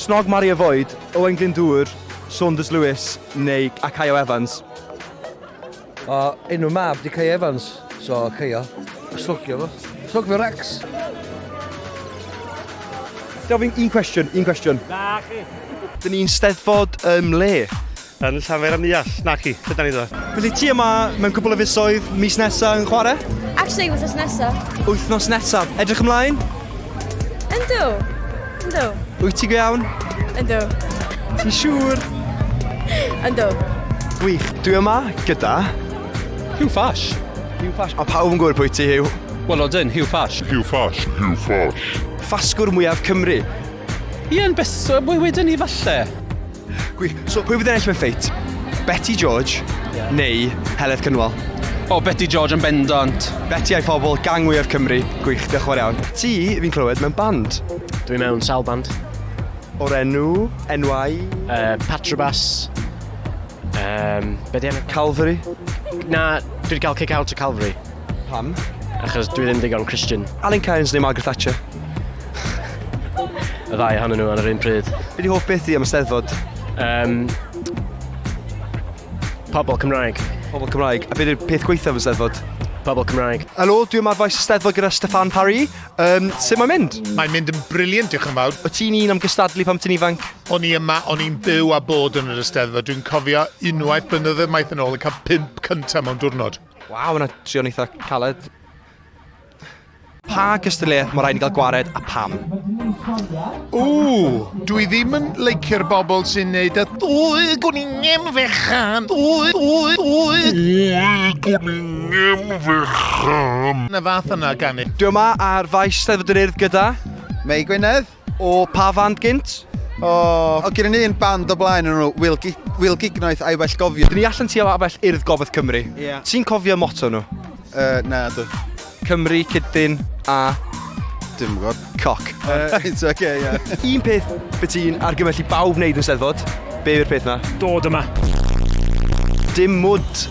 Snog Mario Void, Owain Glyndŵr, Saunders Lewis neu a Caio Evans? Enw mab di Caio Evans, so Caio. Slogio fo. Slogio Rex. Gofyn un cwestiwn. Na chi. Dyn ni'n steddfod le. Yn Llafer am Nias, na chi, lle da ni ddod? Felly ti yma mewn cwbl o fisoedd mis nesa yn chwarae? Actually, wythnos nesa. Wythnos nesaf. Edrych ymlaen? Yndw. Wyt ti go iawn? Yndw. Ti'n siŵr? Yndw. Gwych. Dwi yma gyda... Hugh Fash. Hugh Fash. A pawb yn gwybod pwy ti Hugh? Wel odyn, Hugh Fash. Ffasgwr mwyaf Cymru. Ian, beth wedyn ni falle? Gwych. So, pwy bydd ennill mewn ffeit? Betty George neu Heledd Cynwal? O, Betty George yn bendant. Betty a'i phobl, gang mwyaf Cymru. Gwych, diolch yn fawr iawn. Ti, fi'n clywed, mewn band. Dwi mewn sawl band. O'r enwau... Patrobas. Be di enw? Calvary. Na, dwi wedi cael kick-out o Calvary. Pam? Achos dwi ddim digon Christian. Alun Cairns neu Margaret Thatcher? Y ddau ohonyn nhw ar yr un pryd. Be di hoff beth i am y steddfod? Pobl Cymraeg. Pobl Cymraeg. A beth yw'r peth gweithaf yn steddfod? Pobl Cymraeg. Helo, dwi yma ar faes y steddfod gyda Steffan Parry. Sut mae'n mynd? Mae'n mynd yn briliant, diolch yn fawr. O ti'n un am gystadlu pam ti'n ifanc? O'n i yma, o'n i'n byw a bod yn yr Eisteddfod. Dwi'n cofio unwaith blynyddoedd maith yn ôl yn cael 5 cyntaf mewn diwrnod. Waw, yna trio'n eitha caled. Pa gystadleuaeth mae rhaid i gael gwared a pam? Dwi ddim yn leicio'r bobl sy'n neud y dwy gwningen fechan. Dwy gwningen fechan. Na fath yna gan i. Dwi yma ar faes steddfod yr Urdd gyda Mei Gwynedd. o pa fand gynt? O gyda ni un band o blaen yn nhw, Wil Gignoeth a'i well gofio. Dyn ni allan ti o abell Urdd Gogledd Cymru. Ie. Ti'n cofio motto nhw? Na, dwi. Cymru, Cydyn a Dim yn gwybod. coc. It's okay, ie. Un peth beth ti'n argymell i bawb wneud yn steddfod? Be yw'r peth na? Dod yma. Dim mwd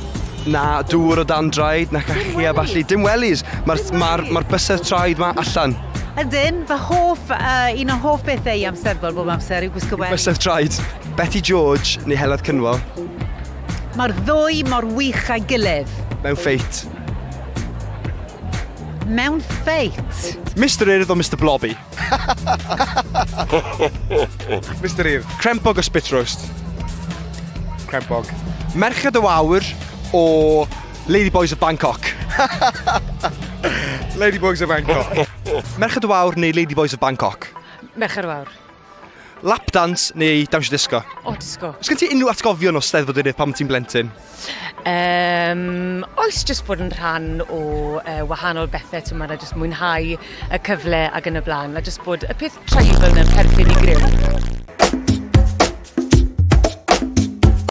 na dŵr o dan draed, na cachu a balli. Dim wellies. Mae'r bysedd traed ma allan. Ydyn, fy hoff, un o hoff bethau i am steddfod bob amser yw gwisgo wely. Bysedd traed. Betty George neu Heledd Cynwal. Mae'r ddwy mor wych a'i gilydd. Mewn ffeit. Mewn ffeit. Mr Urdd o Mr Blobby. Mr Urdd. Crempog o spit roast. Crempog. Merched o Wawr o Ladyboys of Bangkok. Ladybugs of Bangkok. Merched o Wawr neu Ladyboys of Bangkok. Mercher Wawr. Lapdance neu Dawnsio Disco. O, disgo. Oes gen ti unrhyw atgofion o steddfod yr Urdd pan ti'n blentyn? Oes jyst bod yn rhan o wahanol bethau, ti'n meddwl, jyst mwynhau y cyfle ac yn y blaen, a jyst bod y peth treifl yn perthyn i gryw.